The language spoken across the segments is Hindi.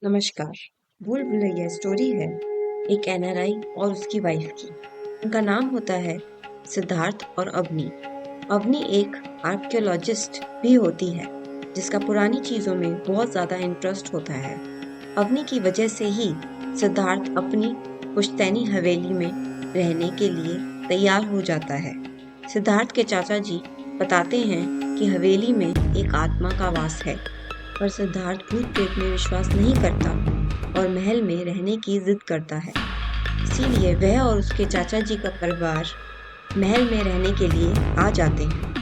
नमस्कार। भूल भुलैया स्टोरी है एक एनआरआई और उसकी वाइफ की। उनका नाम होता है सिद्धार्थ और अवनी। अवनी एक आर्कियोलॉजिस्ट भी होती है जिसका पुरानी चीज़ों में बहुत ज़्यादा इंटरेस्ट होता है। अवनी की वजह से ही सिद्धार्थ अपनी पुश्तैनी हवेली में रहने के लिए तैयार हो जाता है। सिद्धार्थ के चाचा जी बताते हैं कि हवेली में एक आत्मा का वास है, पर सिद्धार्थ भूत प्रेत में विश्वास नहीं करता और महल में रहने की जिद करता है। इसीलिए वह और उसके चाचा जी का परिवार महल में रहने के लिए आ जाते हैं।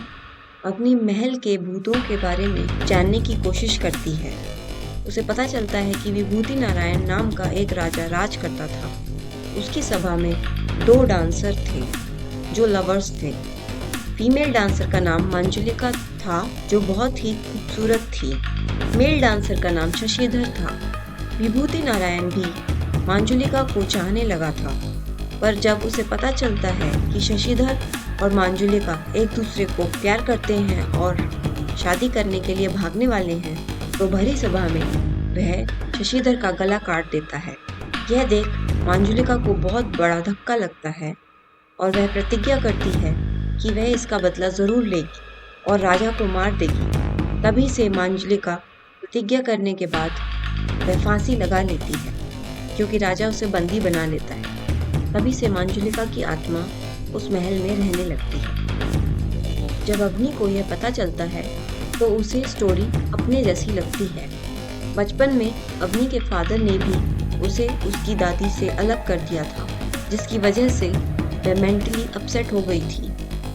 अपनी महल के भूतों के बारे में जानने की कोशिश करती है। उसे पता चलता है कि विभूति नारायण नाम का एक राजा राज करता था। उसकी सभा में 2 डांसर थे जो लवर्स थे। फीमेल डांसर का नाम मंजुलिका था जो बहुत ही खूबसूरत थी। मेल डांसर का नाम शशिधर था। विभूति नारायण भी मंजुलिका को चाहने लगा था, पर जब उसे पता चलता है कि शशिधर और मंजुलिका एक दूसरे को प्यार करते हैं और शादी करने के लिए भागने वाले हैं, तो भरी सभा में वह शशिधर का गला काट देता है। यह देख मंजुलिका को बहुत बड़ा धक्का लगता है और वह प्रतिज्ञा करती है कि वह इसका बदला जरूर लेगी और राजा को मार देगी। तभी से मंजुलिका प्रतिज्ञा करने के बाद वह फांसी लगा लेती है क्योंकि राजा उसे बंदी बना लेता है। तभी से मंजुलिका की आत्मा उस महल में रहने लगती है। जब अवनी को यह पता चलता है तो उसे स्टोरी अपने जैसी लगती है। बचपन में अवनी के फादर ने भी उसे उसकी दादी से अलग कर दिया था, जिसकी वजह से वह मेंटली अपसेट हो गई थी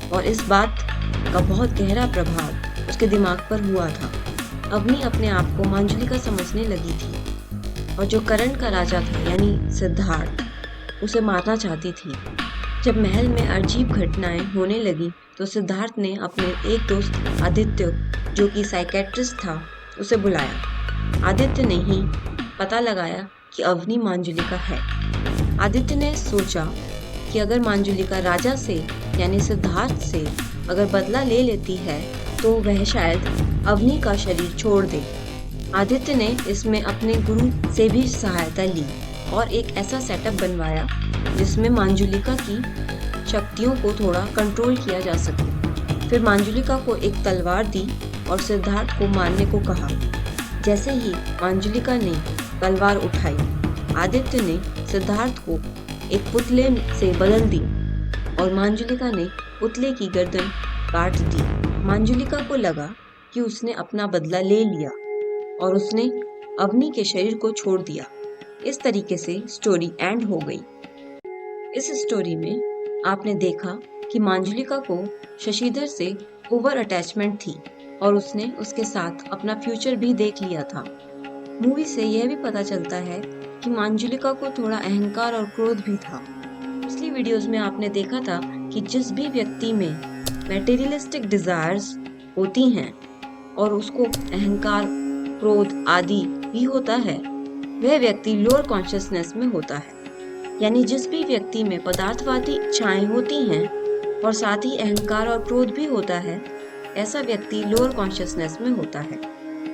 और इस बात का बहुत गहरा प्रभाव उसके दिमाग पर हुआ था। अवनी अपने आप को मंजुलिका समझने लगी थी और जो करण का राजा था यानी सिद्धार्थ उसे मारना चाहती थी। जब महल में अजीब घटनाएं होने लगी तो सिद्धार्थ ने अपने एक दोस्त आदित्य, जो कि साइकेट्रिस्ट था, उसे बुलाया। आदित्य ने ही पता लगाया कि अवनी मंजुलिका है। आदित्य ने सोचा कि अगर मंजुलिका राजा से यानी सिद्धार्थ से अगर बदला ले लेती है तो वह शायद अवनी का शरीर छोड़ दे। आदित्य ने इसमें अपने गुरु से भी सहायता ली और एक ऐसा सेटअप बनवाया जिसमें मंजुलिका की शक्तियों को थोड़ा कंट्रोल किया जा सके। फिर मंजुलिका को एक तलवार दी और सिद्धार्थ को मारने को कहा। जैसे ही मंजुलिका ने तलवार उठाई, आदित्य ने सिद्धार्थ को एक पुतले से बदल दी और मंजुलिका ने पुतले की गर्दन काट दी। मंजुलिका को लगा कि उसने अपना बदला ले लिया और उसने अवनी के शरीर को छोड़ दिया। इस तरीके से स्टोरी एंड हो गई। इस स्टोरी में आपने देखा कि मंजुलिका को शशिधर से ओवर अटैचमेंट थी और उसने उसके साथ अपना फ्यूचर भी देख लिया था। मूवी से यह भी पता चलता है कि मंजुलिका को थोड़ा अहंकार और क्रोध भी था। पिछली वीडियोस में आपने देखा था कि जिस भी व्यक्ति में मैटेरियलिस्टिक डिजायर्स होती हैं और उसको अहंकार, क्रोध आदि भी होता है, वह व्यक्ति लोअर कॉन्शियसनेस में होता है। यानी जिस भी व्यक्ति में पदार्थवादी इच्छाएं होती हैं और साथ ही अहंकार और क्रोध भी होता है, ऐसा व्यक्ति लोअर कॉन्शियसनेस में होता है।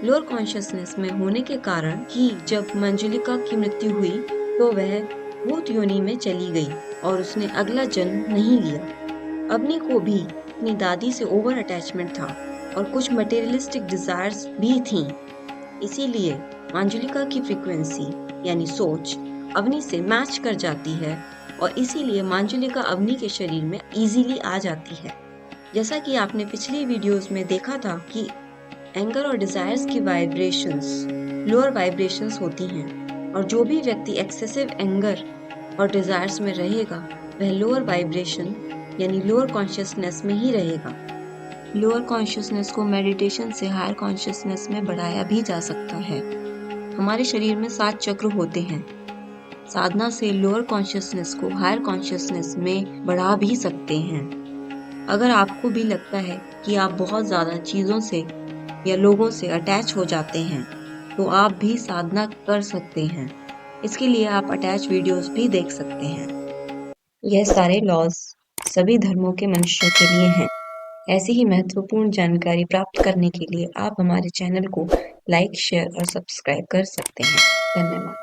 लोअर कॉन्शियसनेस में होने के कारण ही जब मंजुलिका की मृत्यु हुई तो वह भूत योनि में चली गई और उसने अगला जन्म नहीं लिया। अवनी को भी अपनी दादी से ओवर अटैचमेंट था और कुछ मटेरियलिस्टिक डिजायर्स भी थीं। इसीलिए मंजुलिका की फ्रीक्वेंसी यानी सोच अवनी से मैच कर जाती है और इसीलिए मंजुलिका अवनी के शरीर में इजीली आ जाती है। जैसा कि आपने पिछली वीडियोस में देखा था कि एंगर और डिजायर्स की वाइब्रेशंस लोअर वाइब्रेशंस होती हैं और जो भी व्यक्ति एक्सेसिव एंगर और डिजायर्स में रहेगा वह लोअर वाइब्रेशन यानी लोअर कॉन्शियसनेस में ही रहेगा। लोअर कॉन्शियसनेस को मेडिटेशन से हायर कॉन्शियसनेस में बढ़ाया भी जा सकता है। हमारे शरीर में 7 चक्र होते हैं। साधना से लोअर कॉन्शियसनेस को हायर कॉन्शियसनेस में बढ़ा भी सकते हैं। अगर आपको भी लगता है कि आप बहुत ज़्यादा चीज़ों से या लोगों से अटैच हो जाते हैं तो आप भी साधना कर सकते हैं। इसके लिए आप अटैच वीडियोस भी देख सकते हैं। यह सारे लॉज सभी धर्मों के मनुष्यों के लिए हैं। ऐसी ही महत्वपूर्ण जानकारी प्राप्त करने के लिए आप हमारे चैनल को लाइक, शेयर और सब्सक्राइब कर सकते हैं। धन्यवाद।